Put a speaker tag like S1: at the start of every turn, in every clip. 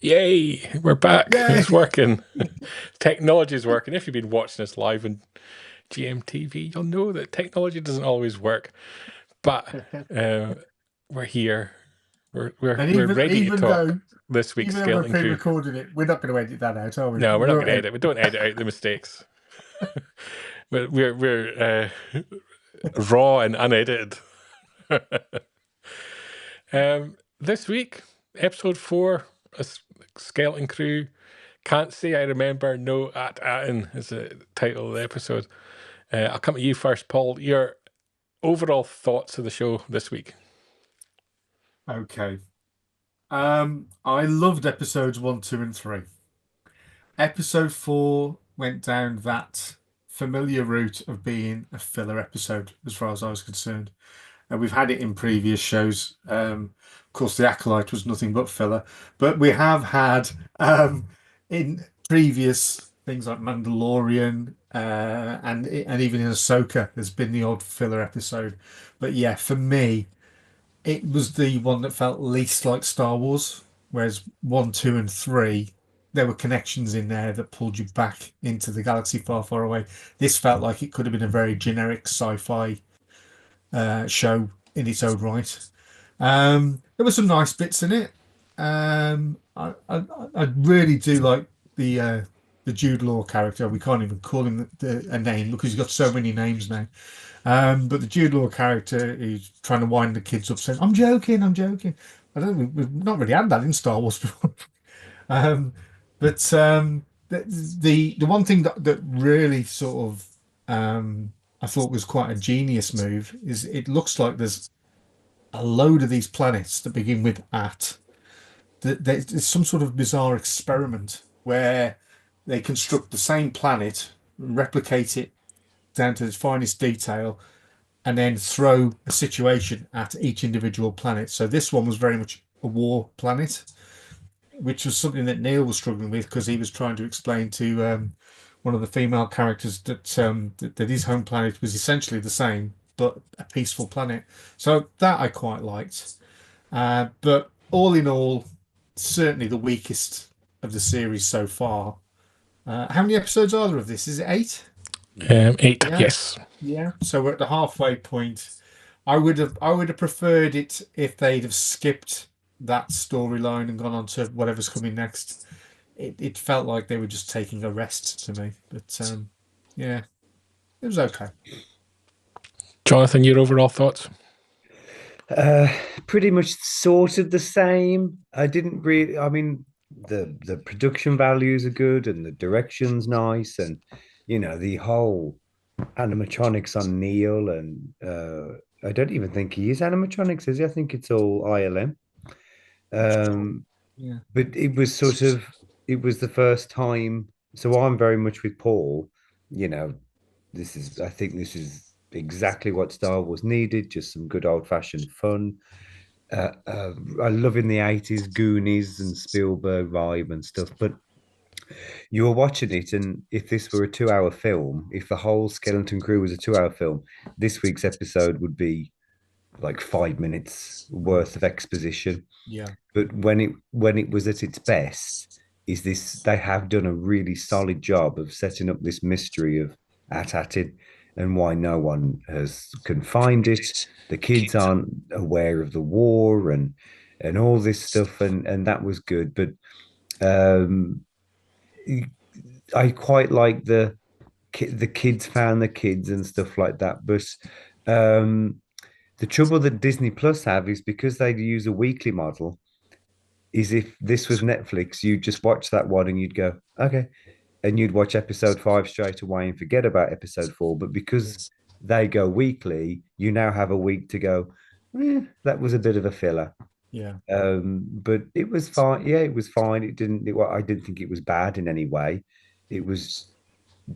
S1: Yay, we're back.
S2: Yay!
S1: It's working. Technology's working. If you've been watching us live on GMTV, you'll know that technology doesn't always work. But uh, we're here. We're
S2: And
S1: we're
S2: even
S1: ready to
S2: even
S1: talk
S2: though
S1: this week's
S2: even though we're
S1: Skeleton Crew.
S2: pre-recording it, we're not going to edit that out, are we?
S1: No, we're not
S2: We're
S1: going to edit. We don't edit out the mistakes. But we're raw and unedited. This week, episode 4, Skeleton Crew. Can't say I remember. No, at Atten is the title of the episode. I'll come to you first, Paul. Your overall thoughts of the show this week.
S2: okay. I loved episodes 1, 2, and 3. Episode 4 went down that familiar route of being a filler episode, as far as I was concerned. And we've had it in previous shows. Of course, The Acolyte was nothing but filler, but we have had in previous things like Mandalorian and even in Ahsoka, there's been the odd filler episode. But yeah, for me, it was the one that felt least like Star Wars, whereas 1, 2, and 3, there were connections in there that pulled you back into the galaxy far, far away. This felt like it could have been a very generic sci-fi show in its own right. There were some nice bits in it. I really do like the Jude Law character. We can't even call him a name because he's got so many names now. But the Jude Law character is trying to wind the kids up, saying, "I'm joking, I'm joking." I don't think we've not really had that in Star Wars before. Um, but the one thing that really sort of I thought was quite a genius move is it looks like there's a load of these planets that begin with at. There's some sort of bizarre experiment where they construct the same planet, replicate it down to its finest detail, and then throw a situation at each individual planet. So this one was very much a war planet, which was something that Neil was struggling with because he was trying to explain to one of the female characters that his home planet was essentially the same but a peaceful planet. So that I quite liked. But all in all, certainly the weakest of the series so far. How many episodes are there of this? Is it 8?
S1: 8,
S2: Yeah,
S1: yes.
S2: yeah. So we're at the halfway point. I would have preferred it if they'd have skipped that storyline and gone on to whatever's coming next. It felt like they were just taking a rest to me. But yeah, it was okay.
S1: Jonathan, your overall thoughts?
S3: Uh, Pretty much sort of the same. I didn't really, I mean, the production values are good and the direction's nice, and the whole animatronics on Neil, and I don't even think he is animatronics, is he? I think it's all ILM.
S2: Sure.
S3: Um,
S2: Yeah.
S3: but it was the first time. So I'm very much with Paul. You know, I think this is exactly what Star Wars needed, just some good old-fashioned fun. I love in the 80s Goonies and Spielberg vibe and stuff, but you were watching it, and if this were a 2 hour film, if the whole Skeleton Crew was a 2 hour film, this week's episode would be like 5 minutes worth of exposition.
S2: Yeah.
S3: But when it was at its best, is this they have done a really solid job of setting up this mystery of At-Atin and why no one has confined it. The kids aren't aware of the war and all this stuff, and that was good. But um, I quite like the kids found the kids and stuff like that. But um, the trouble that Disney Plus have is because they use a weekly model. Is if this was Netflix, you'd just watch that one and you'd go, okay, and you'd watch episode 5 straight away and forget about episode 4. But
S2: Yeah.
S3: because they go weekly, you now have a week to go. That was a bit of a filler.
S2: Yeah.
S3: But it was fine. Yeah, it was fine. I didn't think it was bad in any way. It was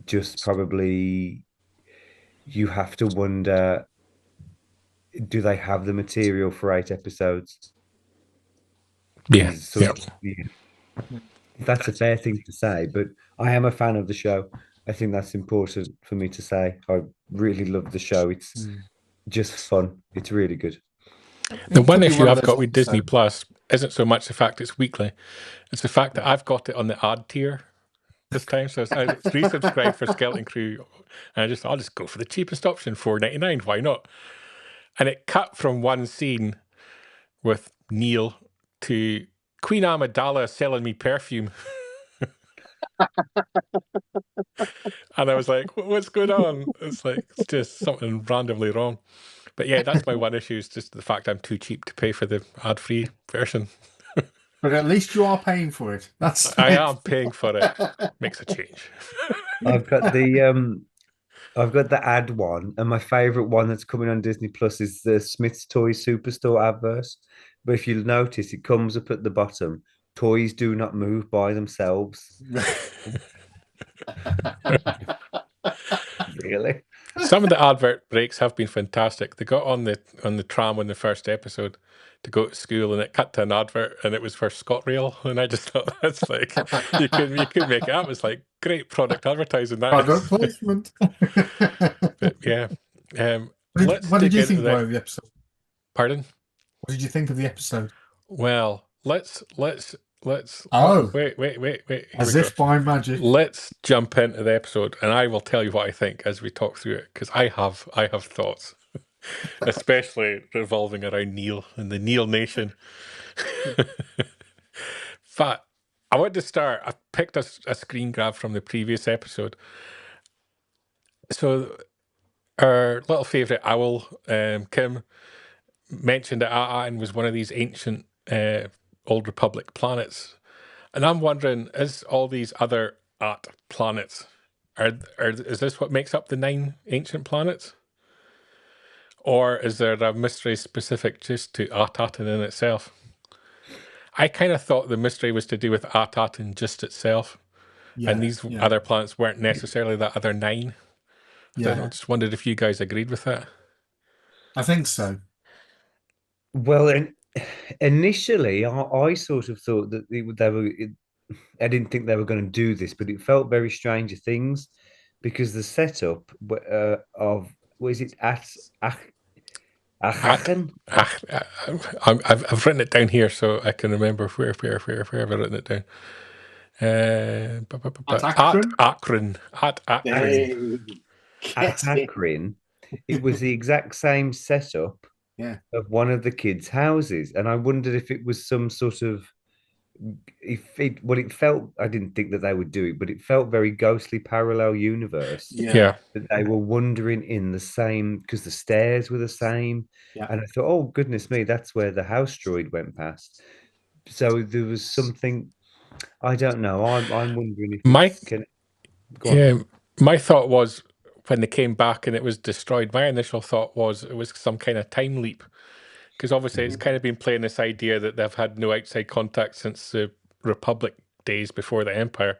S3: just probably you have to wonder, do they have the material for 8 episodes?
S1: Yeah,
S3: Is sort
S1: yeah.
S3: of, yeah, that's a fair thing to say, but I am a fan of the show. I think that's important for me to say. I really love the show. It's
S2: Mm.
S3: just fun. It's really good.
S1: The
S2: It
S1: one
S2: could be
S1: issue
S2: one of
S1: I've
S2: those
S1: got with Disney
S2: episodes.
S1: Plus isn't so much the fact it's weekly, it's the fact that I've got it on the ad tier this time. So I resubscribed for Skeleton Crew, and I'll just go for the cheapest option, $4.99. Why not? And it cut from one scene with Neil to Queen Amidala selling me perfume. And I was like, what's going on? It's like, it's just something randomly wrong. But yeah, that's my one issue, is just the fact I'm too cheap to pay for the ad-free version.
S2: But at least you are paying for it. That's
S1: I am paying for it. Makes a change.
S3: I've got the ad one, and my favorite one that's coming on Disney Plus is the Smith's Toy Superstore advert. But if you'll notice, it comes up at the bottom. Toys do not move by themselves. Really?
S1: Some of the advert breaks have been fantastic. They got on the tram in the first episode to go to school, and it cut to an advert, and it was for ScotRail, and I just thought, that's like, you could make it up. It's like great product advertising, that
S2: product
S1: is.
S2: placement.
S1: But yeah,
S2: What did you think of the episode?
S1: Pardon?
S2: What did you think of the episode?
S1: Well, let's.
S2: Oh,
S1: wait.
S2: As if by magic.
S1: Let's jump into the episode, and I will tell you what I think as we talk through it, because I have thoughts, especially revolving around Neil and the Neil Nation. But I want to start. I picked a screen grab from the previous episode. So our little favourite owl, Kim, mentioned that A'atin was one of these ancient Old Republic planets. And I'm wondering, is all these other At planets, is this what makes up the 9 ancient planets? Or is there a mystery specific just to At-Atin in itself? I kind of thought the mystery was to do with At-Atin just itself. And these other planets weren't necessarily the other 9. I just wondered if you guys agreed with that.
S2: I think so.
S3: Well, initially, I sort of thought that they were. I didn't think they were going to do this, but it felt very Stranger Things because the setup of what is it Aachen?
S1: I've written it down here so I can remember where have I written it down. Akron.
S3: At Akron, it was the exact same setup of one of the kids' houses, and I wondered if it was some sort of it felt. I didn't think that they would do it, but it felt very ghostly parallel universe.
S1: Yeah.
S3: That they were wandering in the same because the stairs were the same, and I thought, oh goodness me, that's where the house droid went past. So there was something. I don't know. I'm wondering if
S1: my thought was when they came back and it was destroyed. My initial thought was it was some kind of time leap. Because obviously it's kind of been playing this idea that they've had no outside contact since the Republic days before the Empire.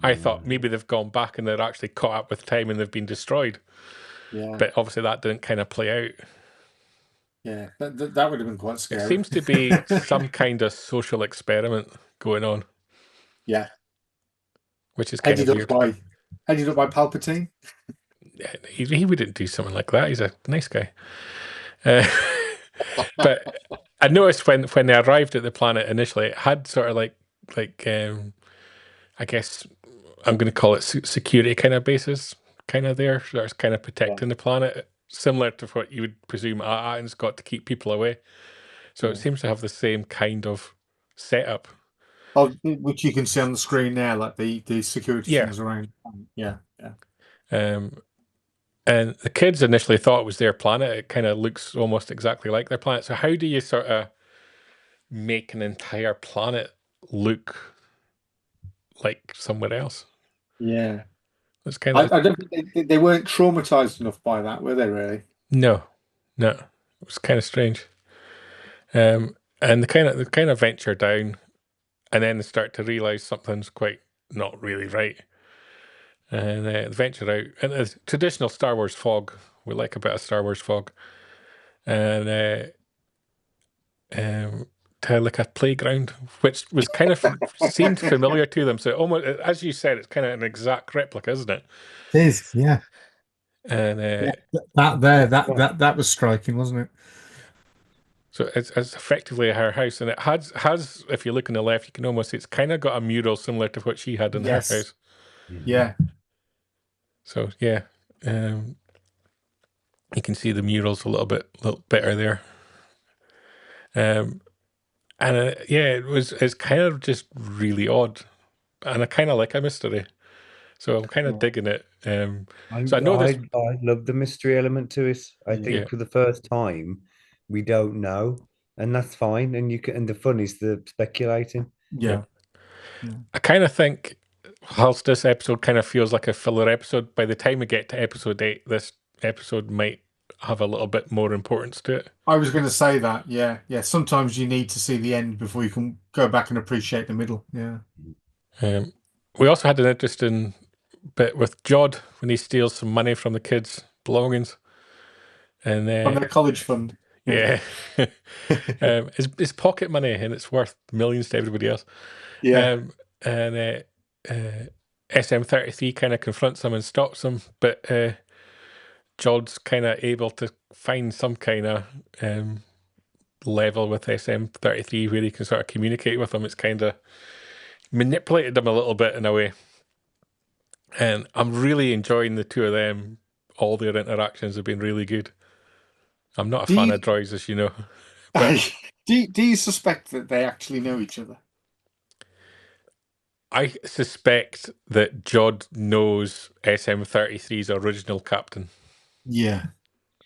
S1: I thought maybe they've gone back and they're actually caught up with time and they've been destroyed. Yeah. But obviously that didn't kind of play out.
S2: Yeah, that would have been quite scary.
S1: It seems to be some kind of social experiment going on.
S2: Yeah.
S1: Which is kind of weird.
S2: Headed up by Palpatine?
S1: He wouldn't do something like that. He's a nice guy. But I noticed when they arrived at the planet initially, it had sort of like I guess I'm going to call it security kind of bases, kind of there. That's kind of protecting the planet, similar to what you would presume A'atin's got to keep people away. So it seems to have the same kind of setup.
S2: Oh, which you can see on the screen now, like the security things around. Yeah.
S1: And the kids initially thought it was their planet. It kind of looks almost exactly like their planet. So how do you sort of make an entire planet look like somewhere else?
S2: Yeah.
S1: It's kind of.
S2: I don't think they weren't traumatized enough by that, were they? Really?
S1: No. It was kind of strange. And they kind of venture down, and then they start to realize something's quite not really right. And venture out, and the traditional Star Wars fog. We like a bit of Star Wars fog, and to like a playground, which was kind of seemed familiar to them. So almost, as you said, it's kind of an exact replica, isn't it?
S2: It is, yeah.
S1: And
S2: that was striking, wasn't it?
S1: So it's effectively her house, and it has if you look on the left, you can almost see it's kind of got a mural similar to what she had in her
S2: Yes.
S1: house.
S2: Yeah.
S1: So yeah, you can see the murals a little bit better there. And yeah, it's kind of just really odd, and I kind of like a mystery, so I'm kind of digging it. So I know this.
S3: I love the mystery element to it. I think
S1: Yeah,
S3: for the first time, we don't know, and that's fine. And you can, and the fun is the speculating.
S1: yeah.
S2: Yeah. Yeah.
S1: I kind of think, whilst this episode kind of feels like a filler episode, by the time we get to episode 8, this episode might have a little bit more importance to it.
S2: I was going to say that. Yeah. Yeah. Sometimes you need to see the end before you can go back and appreciate the middle. Yeah.
S1: We also had an interesting bit with Jod when he steals some money from the kids' belongings. And
S2: From their college fund.
S1: yeah, it's pocket money and it's worth millions to everybody else.
S2: Yeah.
S1: And SM33 kind of confronts him and stops him, but Jod's kind of able to find some kind of level with SM33 where he can sort of communicate with him. It's kind of manipulated him a little bit in a way. And I'm really enjoying the two of them. All their interactions have been really good. I'm not a
S2: Do
S1: fan
S2: you,
S1: of droids, as you know. But
S2: do you suspect that they actually know each other?
S1: I suspect that Jod knows SM33's original captain.
S2: Yeah.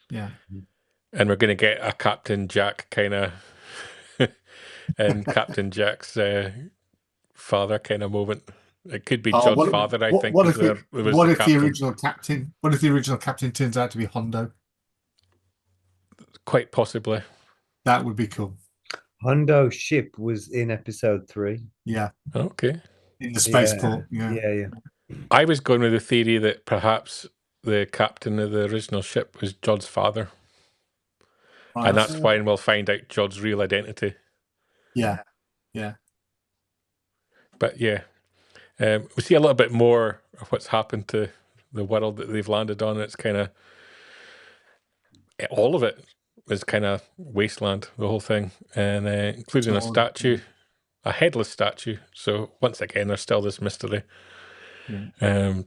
S2: Yeah.
S1: And we're going to get a Captain Jack kind of, and Captain Jack's father kind of moment. It could be
S2: Oh,
S1: Jod's father, I think,
S2: what
S1: because
S2: if
S1: there was the captain.
S2: what if the original captain turns out to be Hondo?
S1: Quite possibly.
S2: That would be cool.
S3: Hondo's ship was in episode 3.
S2: Yeah.
S1: Okay.
S2: In the spaceport. Yeah.
S3: Yeah.
S1: I was going with the theory that perhaps the captain of the original ship was Jod's father.
S2: Right.
S1: And that's when we'll find out Jod's real identity.
S2: Yeah. Yeah.
S1: But yeah, we see a little bit more of what's happened to the world that they've landed on. It's kind of, all of it is kind of wasteland, the whole thing, and including a statue, a headless statue. So once again, there's still this mystery.
S2: Yeah.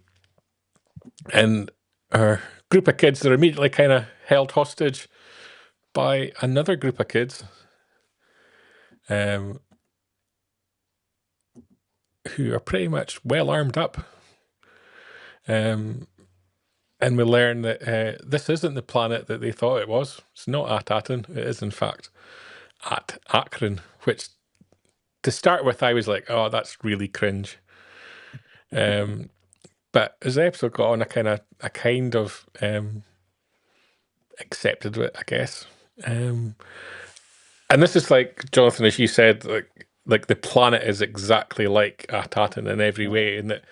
S1: And our group of kids are immediately kind of held hostage by another group of kids who are pretty much well armed up. And we learn that this isn't the planet that they thought it was. It's not At-Atin. It is, in fact, at Akron, which, to start with, I was like, oh, that's really cringe. But as the episode got on, I kind of accepted it, I guess. And this is like, Jonathan, as you said, like the planet is exactly like At-Atin in every way, in that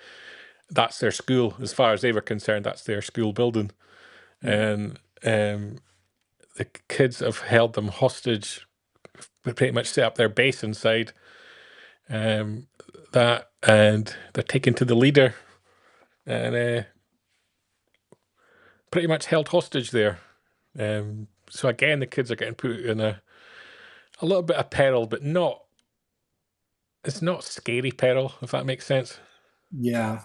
S1: that's their school. As far as they were concerned, that's their school building. And the kids have held them hostage, pretty much set up their base inside that, and they're taken to the leader and pretty much held hostage there. So again, the kids are getting put in a little bit of peril, but it's not scary peril, if that makes sense.
S2: Yeah.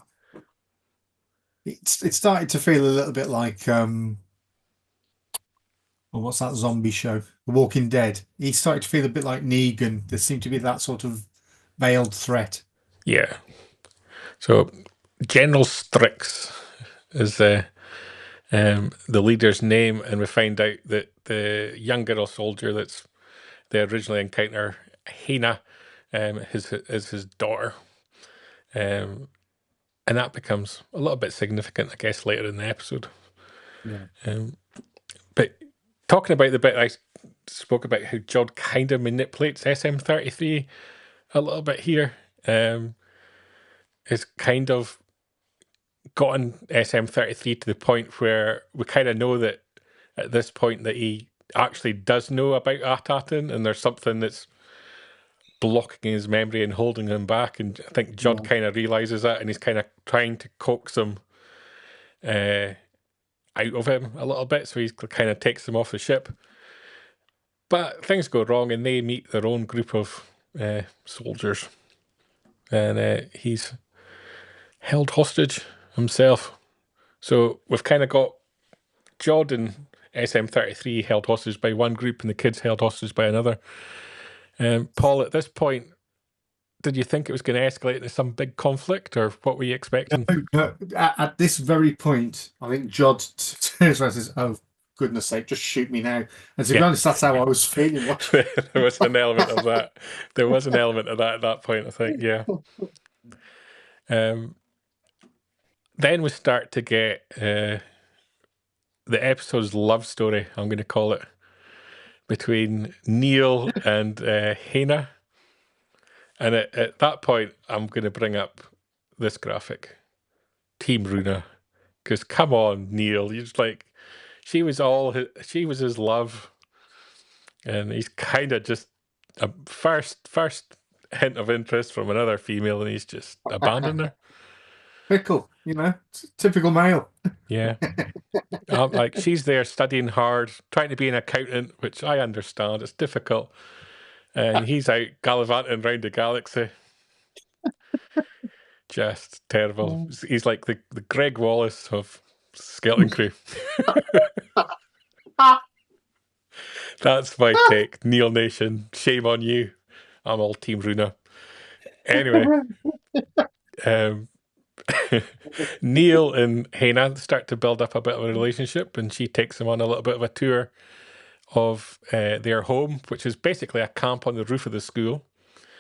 S2: It started to feel a little bit like what's that zombie show? The Walking Dead. He started to feel a bit like Negan. There seemed to be that sort of veiled threat.
S1: Yeah. So General Strix is the leader's name, and we find out that the young girl soldier that's they originally encounter, Hina, is his daughter. And that becomes a little bit significant, I guess, later in the episode.
S2: Yeah.
S1: But talking about the bit I spoke about, how Jod kind of manipulates SM33 a little bit here, is kind of gotten SM33 to the point where we kind of know that at this point that he actually does know about At-Atin, and there's something that's blocking his memory and holding him back. And I think Jod kind of realizes that, and he's kind of trying to coax him out of him a little bit, so he kind of takes him off the ship. But things go wrong, and they meet their own group of soldiers, and he's held hostage himself. So we've kind of got Jordan SM-33 held hostage by one group, and the kids held hostage by another. Paul, at this point, did you think it was going to escalate into some big conflict, or what were you expecting?
S2: No, at this very point, I think Jod turns around and says, "Oh, goodness sake, just shoot me now." And to be
S1: Yeah,
S2: honest, that's how I was feeling watching.
S1: there was an element of that. There was an element of that at that point, I think. Yeah. Um, then we start to get the episode's love story, I'm going to call it, between Neil and Hannah. And at that point, I'm going to bring up this graphic, Team Runa, because come on, Neil, you're just like, she was his love, and he's kind of just a first hint of interest from another female, and he's just abandoned her.
S2: Fickle, typical male.
S1: Yeah, like she's there studying hard, trying to be an accountant, which I understand. It's difficult, and he's out gallivanting around the galaxy. Just terrible. He's like the Greg Wallace of Skeleton Crew. That's my take. Neil Nation, shame on you. I'm all Team Runa. Anyway, um, Neil and Hannah start to build up a bit of a relationship, and she takes him on a little bit of a tour of their home, which is basically a camp on the roof of the school,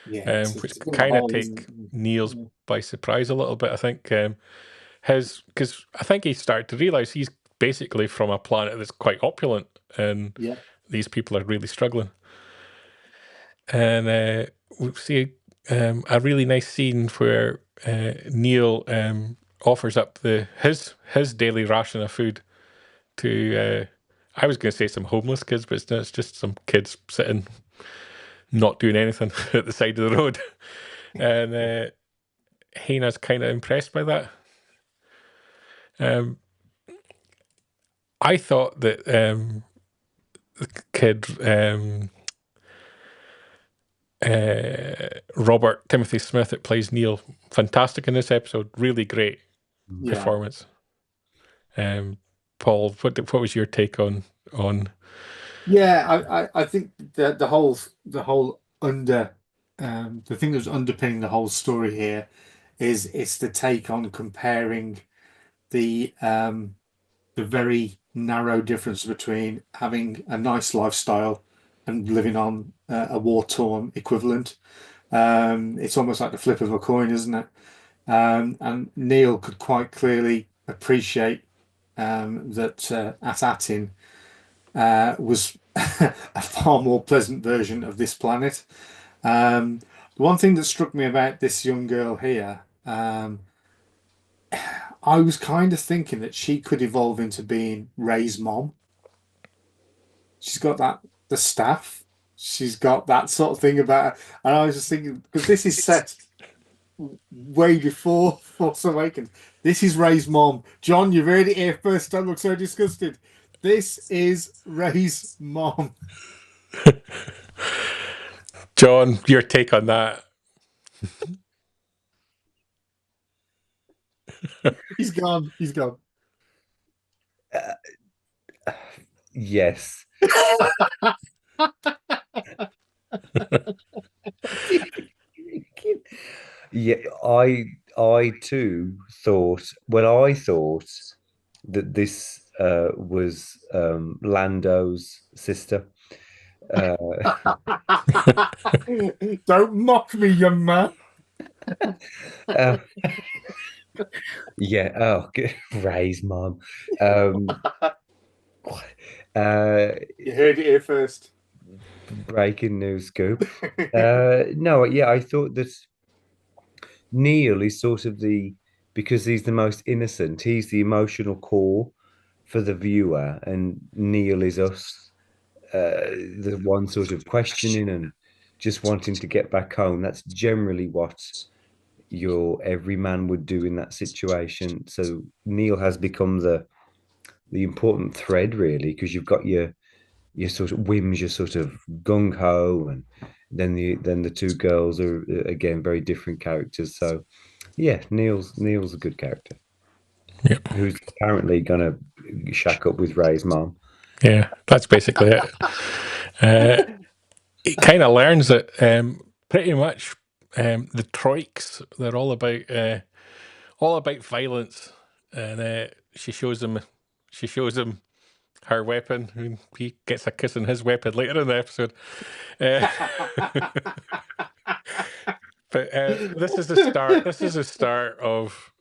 S2: Yeah,
S1: which
S2: it's a bit of a
S1: kind of
S2: hole, isn't
S1: take
S2: it?
S1: Neil's
S2: Yeah.
S1: by surprise a little bit. I think because I think he started to realize he's basically from a planet that's quite opulent, and
S2: Yeah.
S1: these people are really struggling. And we see a really nice scene where Neil offers up his daily ration of food to I was going to say some homeless kids, but it's just some kids sitting not doing anything at the side of the road. And Hannah's kind of impressed by that. I thought that the kid Robert Timothy Smith that plays Neil, fantastic in this episode. Really great
S2: Yeah.
S1: performance. Paul, what was your take on?
S2: Yeah, I think the whole the thing that's underpinning the whole story here is it's the take on comparing the very narrow difference between having a nice lifestyle and living on a war-torn equivalent. It's almost like the flip of a coin, isn't it? And Neil could quite clearly appreciate that At-Atin was a far more pleasant version of this planet. The one thing that struck me about this young girl here, I was kind of thinking that she could evolve into being Ray's mom. She's got the staff. She's got that sort of thing about her. And I was just thinking, because this is set way before Force Awakens. This is Ray's mom. John, you've heard it here first. Don't look so disgusted. This is Ray's mom.
S1: John, your take on that?
S2: He's gone. He's gone.
S3: Yes. Yeah, I too thought, well, I thought that this was Lando's sister. Uh,
S2: Don't mock me, young man.
S3: uh, yeah, oh, Ray's mom.
S2: You heard it here first.
S3: Breaking news scoop. No, yeah, I thought that Neil is sort of because he's the most innocent, he's the emotional core for the viewer, and Neil is us, the one sort of questioning and just wanting to get back home. That's generally what your every man would do in that situation. So Neil has become the important thread, really, because you've got your sort of whims, you're sort of gung ho, and then the two girls are again very different characters. So yeah, Neil's a good character
S1: Yep.
S3: who's apparently gonna shack up with Ray's mom.
S1: Yeah, that's basically it. He kind of learns that pretty much the Troiks, they're all about violence, and she shows him her weapon, and he gets a kiss on his weapon later in the episode. Uh, but this is the start. This is the start of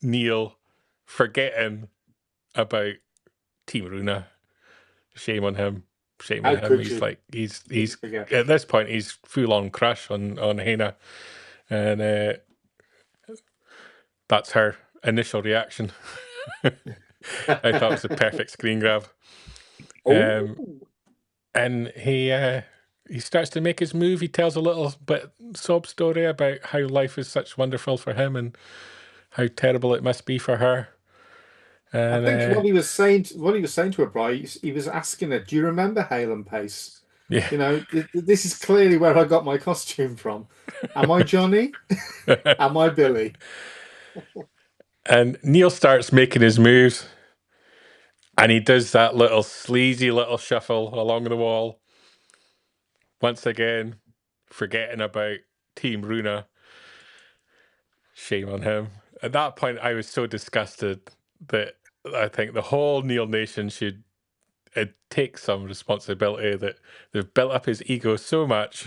S1: Neil forgetting about Team Runa. Shame on him. Shame
S2: How
S1: on him.
S2: could
S1: He's
S2: you?
S1: like he's
S2: Didn't
S1: he's
S2: forget.
S1: at this point he's full on crush on Hannah, and that's her initial reaction. I thought it was the perfect screen grab.
S2: Oh,
S1: And he starts to make his move. He tells a little bit sob story about how life is such wonderful for him and how terrible it must be for her.
S2: I
S1: And
S2: think what he was saying to her, Bri, he was asking her, "Do you remember Hale and Pace?
S1: yeah,
S2: You know, this is clearly where I got my costume from. Am I Johnny? Am I Billy?"
S1: and Neil starts making his moves, and he does that little sleazy little shuffle along the wall. Once again, forgetting about Team Runa. Shame on him. At that point, I was so disgusted that I think the whole Neil Nation should take some responsibility that they've built up his ego so much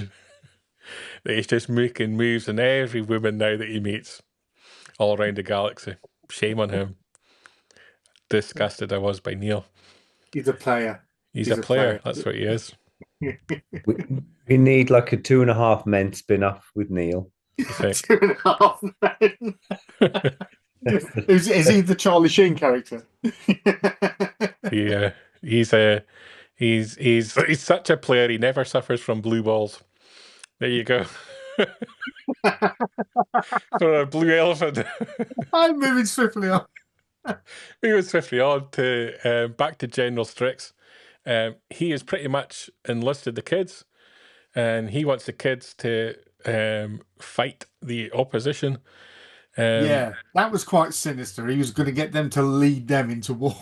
S1: that he's just making moves on every woman now that he meets all around the galaxy. Shame on him. Disgusted I was by Neil.
S2: He's a player.
S1: He's a
S2: He's a
S1: player.
S2: player.
S1: That's what he is.
S3: We, we need like a Two and a Half Men spin-off with Neil.
S1: You think?
S2: 2.5 men. Is he the Charlie Sheen character?
S1: Yeah, he's a he's such a player. He never suffers from blue balls. There you go. For a blue elephant.
S2: I'm moving swiftly on.
S1: We went swiftly on to back to General Strix. He has pretty much enlisted the kids, and he wants the kids to fight the opposition.
S2: Yeah, that was quite sinister. He was going to get them to lead them into war.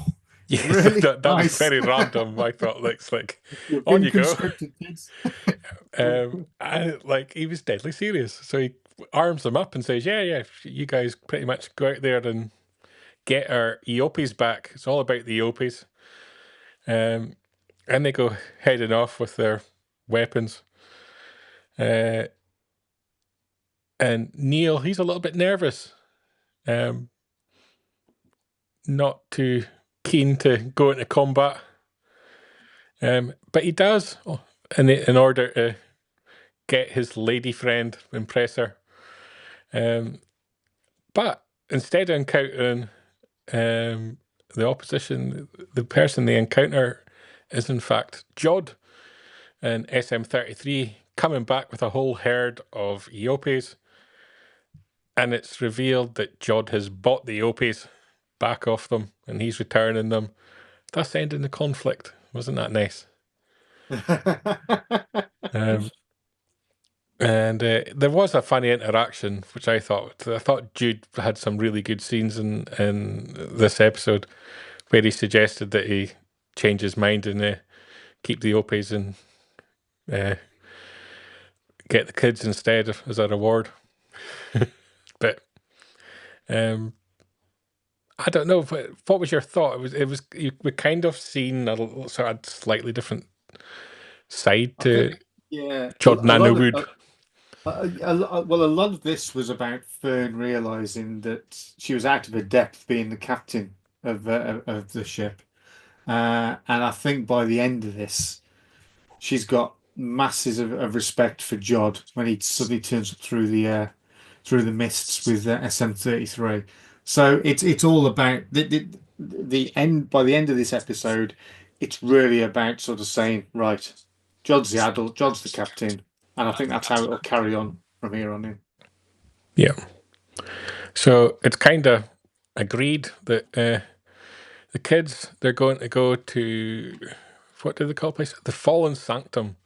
S1: Yes,
S2: Really
S1: that was
S2: nice.
S1: very random. I thought, like,
S2: You've
S1: on
S2: been
S1: you go.
S2: conscripted, kids.
S1: He was deadly serious. So he arms them up and says, "Yeah, you guys pretty much go out there and get our Eopes back. It's all about the Eopes." And they go heading off with their weapons. And Neil, he's a little bit nervous. Not too keen to go into combat. But he does in order to get his lady friend, impress her. But instead of encountering the opposition, the person they encounter is in fact Jod and SM-33 coming back with a whole herd of Eopes. And it's revealed that Jod has bought the Eopes back off them and he's returning them, thus ending the conflict. Wasn't that nice? Um, and there was a funny interaction, which I thought Jude had some really good scenes in this episode, where he suggested that he change his mind and keep the Opes and get the kids instead as a reward. But I don't know. What was your thought? We kind of seen a sort of slightly different side
S2: I
S1: to
S2: think, yeah,
S1: Jordan Wood.
S2: well, a lot of this was about Fern realizing that she was out of her depth being the captain of the ship, and I think by the end of this, she's got masses of respect for Jod when he suddenly turns up through the mists with SM-33. So it's all about the end. By the end of this episode, it's really about sort of saying, right, Jod's the adult, Jod's the captain, and I think that's how it'll carry on from here on in.
S1: Yeah. So it's kind of agreed that the kids, they're going to go what do they call the place? The Fallen Sanctum,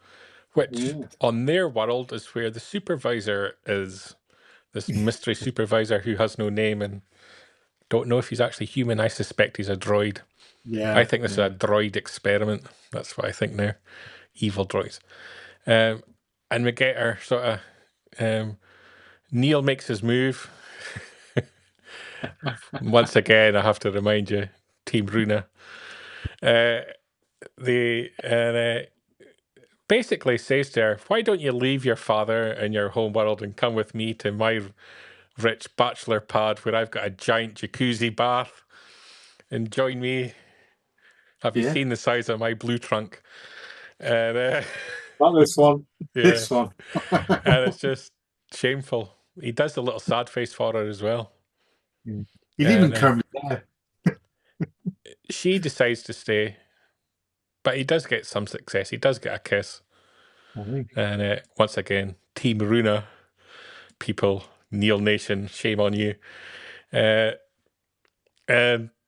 S1: which
S2: Yeah.
S1: on their world is where the supervisor is this mystery supervisor who has no name and don't know if he's actually human. I suspect he's a droid. I
S2: Yeah.
S1: think this is
S2: Yeah.
S1: a droid experiment. That's what I think now. Evil droids. And we get our sort of Neil makes his move. Once again, I have to remind you, Team Runa. They basically says to her, "Why don't you leave your father and your home world and come with me to my rich bachelor pad where I've got a giant jacuzzi bath and join me? Have you
S2: Yeah.
S1: seen the size of my blue trunk?" And
S2: Not this one.
S1: yeah,
S2: This one.
S1: and it's just shameful. He does the little sad face for her as well.
S2: Yeah. He'd even
S1: And
S2: come there.
S1: she decides to stay, but he does get some success. He does get a kiss.
S2: I think.
S1: And once again, Team Runa people, Neil Nation, shame on you. And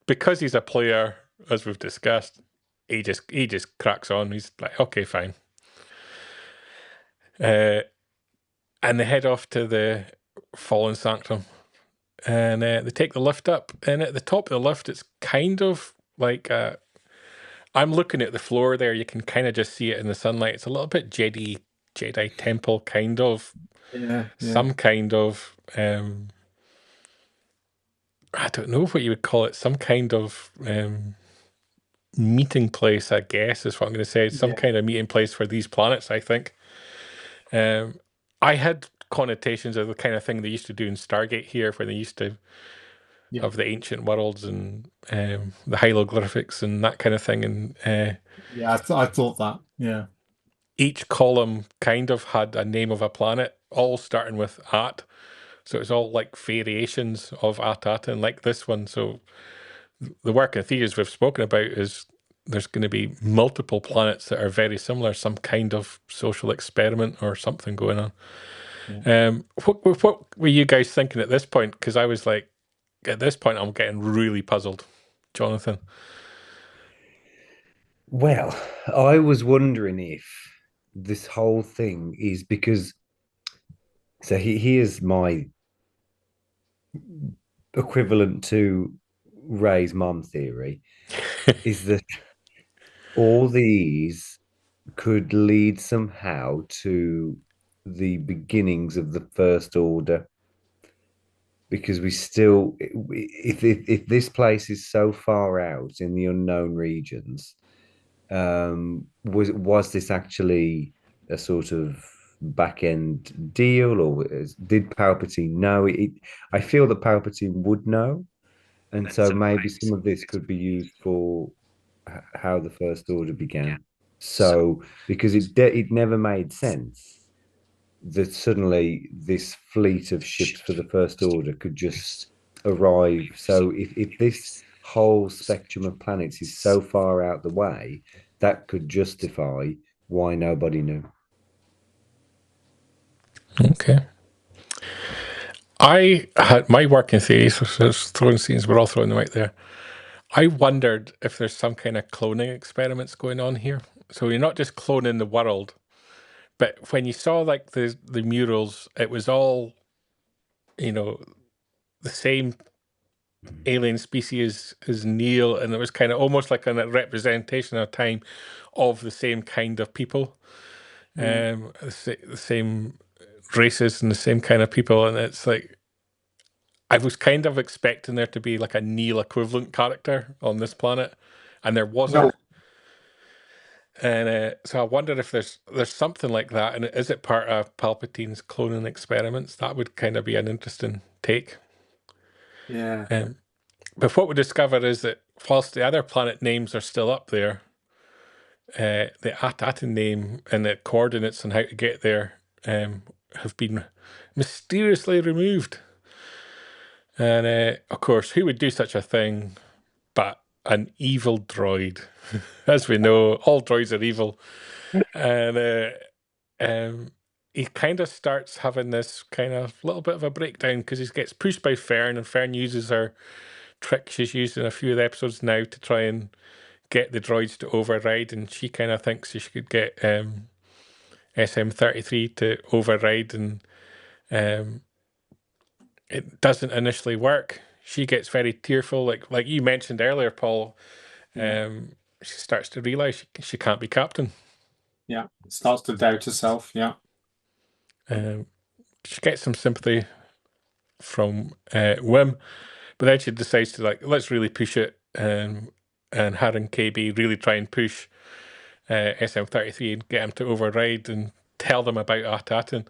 S1: because he's a player, as we've discussed, he just cracks on. He's like, okay, fine. And they head off to the Fallen Sanctum. And they take the lift up. And at the top of the lift, it's kind of like I'm looking at the floor there. You can kind of just see it in the sunlight. It's a little bit Jedi temple kind of.
S2: Yeah.
S1: Some kind of I don't know what you would call it. Some kind of meeting place, I guess, is what I'm going to say. Some
S2: Yeah.
S1: kind of meeting place for these planets, I think. I had connotations of the kind of thing they used to do in Stargate here, where they used to
S2: Yeah.
S1: have the ancient worlds and the hieroglyphics and that kind of thing. And
S2: Yeah. I thought that. Yeah.
S1: each column kind of had a name of a planet, all starting with At. So it's all like variations of At, and like this one. So the working theories we've spoken about is there's going to be multiple planets that are very similar, some kind of social experiment or something going on.
S2: Yeah.
S1: What were you guys thinking at this point? Because I was like, at this point, I'm getting really puzzled. Jonathan.
S3: Well, I was wondering if this whole thing is because. So here's my equivalent to Ray's mom theory: is that all these could lead somehow to the beginnings of the First Order, because we still, if this place is so far out in the unknown regions, was this actually a sort of back end deal, or did Palpatine know it? I feel that Palpatine would know, and so maybe some of this could be used for how the First Order began. So because it never made sense that suddenly this fleet of ships for the First Order could just arrive. So if this whole spectrum of planets is so far out the way, that could justify why nobody knew.
S1: Okay. I had my working theories, so throwing scenes, we're all throwing them out there. I wondered if there's some kind of cloning experiments going on here. So you're not just cloning the world, but when you saw like the murals, it was all, you know, the same alien species as Neil, and it was kind of almost like a representation of time of the same kind of people,
S2: Yeah.
S1: the same races and the same kind of people. And it's like I was kind of expecting there to be like a Neil equivalent character on this planet, and there wasn't.
S2: No.
S1: And so I wonder if there's something like that, and is it part of Palpatine's cloning experiments? That would kind of be an interesting take.
S2: Yeah.
S1: But what we discover is that whilst the other planet names are still up there, the At-Atin name and the coordinates on how to get there have been mysteriously removed. And of course, who would do such a thing but an evil droid? As we know, all droids are evil. And he kind of starts having this kind of little bit of a breakdown because he gets pushed by Fern, and Fern uses her trick she's used in a few of the episodes now to try and get the droids to override, and she kind of thinks she could get SM-33 to override, and it doesn't initially work. She gets very tearful, like you mentioned earlier, Paul. She starts to realise she can't be captain.
S4: Yeah, starts to doubt herself. Yeah.
S1: She gets some sympathy from Wim, but then she decides to let's really push it, and her and KB really try and push SM-33 and get him to override and tell them about Artatin,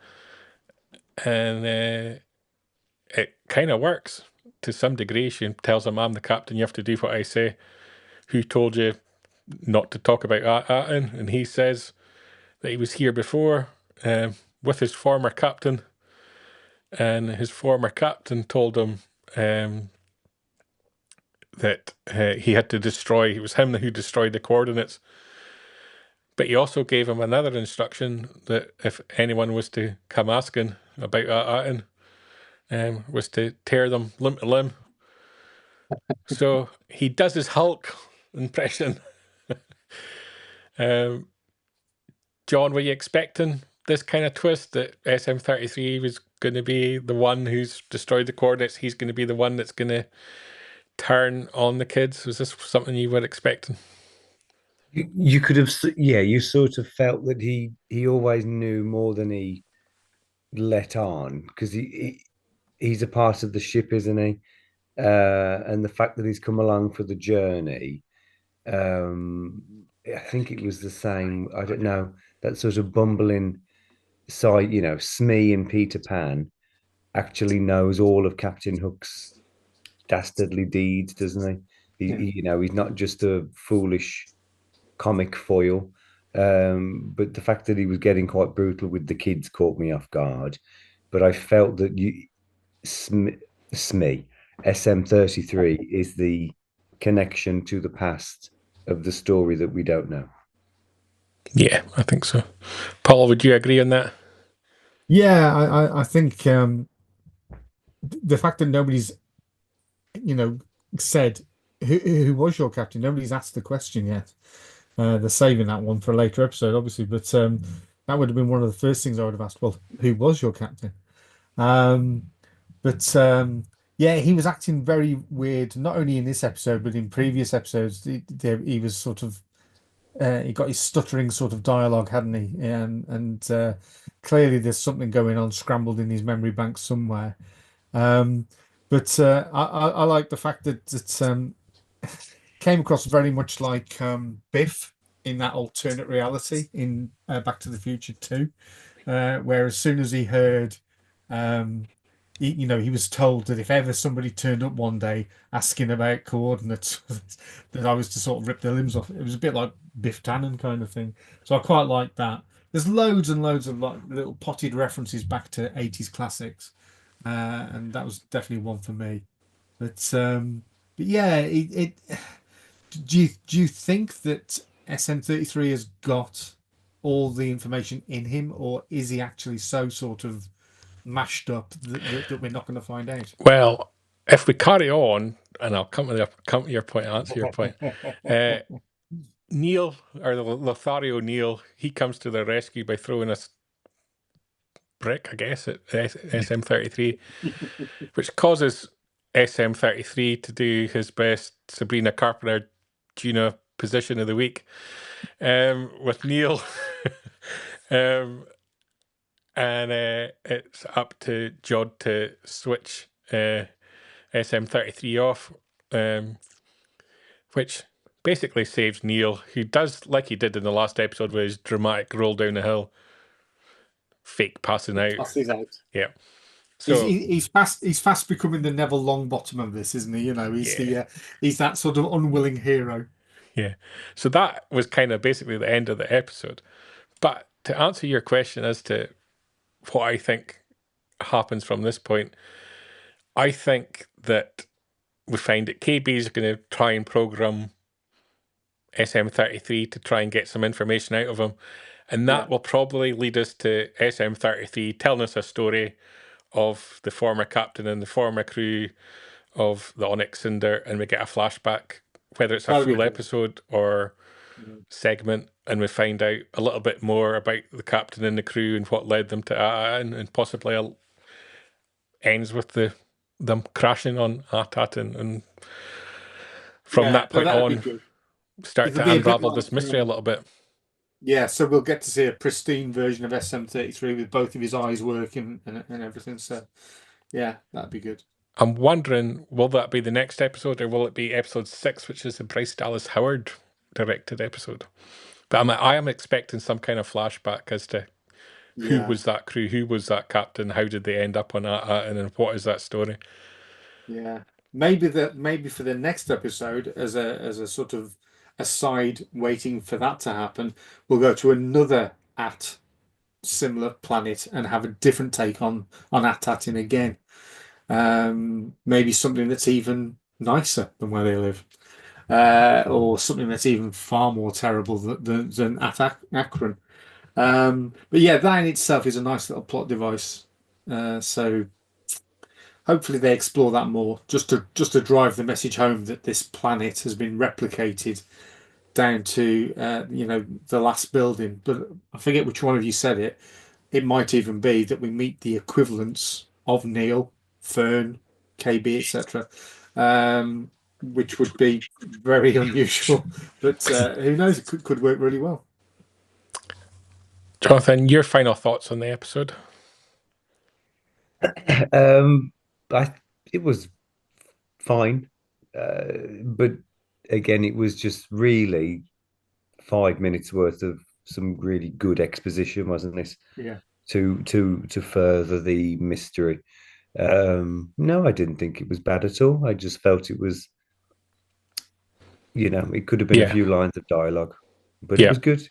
S1: and it kind of works to some degree. She tells him, "I'm the captain. You have to do what I say. Who told you not to talk about Artatin?" And he says that he was here before with his former captain, and his former captain told him that he had to destroy. It was him who destroyed the coordinates. But he also gave him another instruction that if anyone was to come asking about Atin, was to tear them limb to limb. So he does his Hulk impression. John, were you expecting this kind of twist that SM-33 was going to be the one who's destroyed the coordinates? He's going to be the one that's going to turn on the kids? Was this something you were expecting?
S3: You could have, yeah, you sort of felt that he always knew more than he let on, because he's a part of the ship, isn't he? And the fact that he's come along for the journey, I think it was the same. I don't know, that sort of bumbling side, Smee and Peter Pan actually knows all of Captain Hook's dastardly deeds, doesn't he? He's not just a foolish comic foil. But the fact that he was getting quite brutal with the kids caught me off guard. But I felt that SME, SM-33 is the connection to the past of the story that we don't know.
S1: Yeah, I think so. Paul, would you agree on that?
S2: Yeah, I think the fact that nobody's, said who was your captain. Nobody's asked the question yet. They're saving that one for a later episode, obviously, but that would have been one of the first things I would have asked. Well, who was your captain? Yeah, he was acting very weird, not only in this episode, but in previous episodes. He was sort of, he got his stuttering sort of dialogue, hadn't he? And clearly there's something going on scrambled in his memory bank somewhere. I like the fact that it came across very much like Biff in that alternate reality in Back to the Future 2, where as soon as he heard, he was told that if ever somebody turned up one day asking about coordinates, that I was to sort of rip their limbs off. It was a bit like Biff Tannen kind of thing. So I quite like that. There's loads and loads of little potted references back to 80s classics, and that was definitely one for me. But yeah, do you think that SM-33 has got all the information in him, or is he actually so sort of mashed up that we're not going to find out?
S1: Well, if we carry on, and I'll come to your point, answer your point. Neil, or the Lothario Neil, he comes to their rescue by throwing a brick, I guess, at SM-33, which causes SM-33 to do his best Sabrina Carpenter Gina position of the week with Neil. And it's up to Jod to switch SM-33 off, which basically saves Neil, who does, like he did in the last episode with his dramatic roll down the hill, fake passing out.
S4: Passes out.
S1: Yeah. So
S2: he's fast becoming the Neville Longbottom of this, isn't he? He's that sort of unwilling hero.
S1: Yeah. So that was kind of basically the end of the episode. But to answer your question as to what I think happens from this point, I think that we find that KB is going to try and program SM-33 to try and get some information out of him. And that will probably lead us to SM-33 telling us a story of the former captain and the former crew of the Onyx Cinder, and we get a flashback whether it's a
S4: That'd be
S1: full
S4: good.
S1: episode or segment, and we find out a little bit more about the captain and the crew and what led them to and possibly ends with them crashing on Atat, and from that point
S4: that'd be
S1: on
S4: good.
S1: start
S4: It'll
S1: to
S4: be a bit
S1: unravel this
S4: like,
S1: mystery a little bit.
S4: yeah, so we'll get to see a pristine version of SM33 with both of his eyes working and everything. So, yeah, that'd be good.
S1: I'm wondering, will that be the next episode, or will it be episode 6, which is the Bryce Dallas Howard directed episode? But I am expecting some kind of flashback as to who
S4: Yeah,
S1: was that crew, who was that captain, how did they end up on that, and then what is that story?
S4: yeah. Maybe for the next episode, as a sort of aside, waiting for that to happen, we'll go to another similar planet and have a different take on Atatin again. Maybe something that's even nicer than where they live, or something that's even far more terrible than Akron. But yeah, that in itself is a nice little plot device. So hopefully they explore that more, just to drive the message home that this planet has been replicated down to the last building. But I forget which one of you said it. It might even be that we meet the equivalents of Neil, Fern, KB, etc., which would be very unusual. But who knows? It could work really well.
S1: Jonathan, your final thoughts on the episode?
S3: I it was fine, but again, it was just really 5 minutes worth of some really good exposition, wasn't it?
S4: Yeah.
S3: To further the mystery. No, I didn't think it was bad at all. I just felt it was, it could have been a
S1: Yeah.
S3: few lines of dialogue, but it
S1: Yeah.
S3: was good.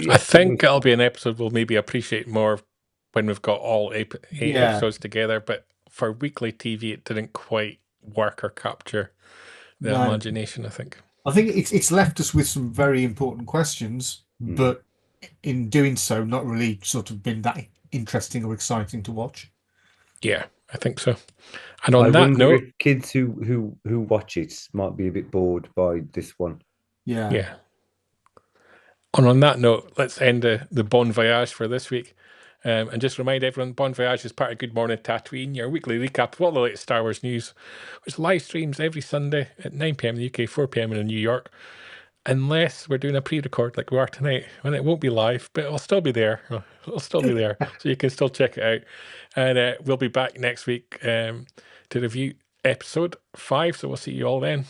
S1: I think it'll be an episode we'll maybe appreciate more when we've got all eight
S4: Yeah.
S1: episodes together, but for weekly TV, it didn't quite work or capture the
S2: No.
S1: imagination, I think.
S2: I think it's left us with some very important questions, but in doing so, not really sort of been that interesting or exciting to watch.
S1: Yeah, I think so. And on
S3: I
S1: that
S3: wonder
S1: note,
S3: if kids who watch it might be a bit bored by this one.
S2: Yeah.
S1: yeah. And on that note, let's end the Bon Voyage for this week. And just remind everyone, Bon Voyage is part of Good Morning Tatooine, your weekly recap of all the latest Star Wars news, which live streams every Sunday at 9 p.m. in the UK, 4 p.m. in New York. Unless we're doing a pre-record like we are tonight, when it won't be live, but it'll still be there. It'll still be there, so you can still check it out. And we'll be back next week to review episode 5, so we'll see you all then.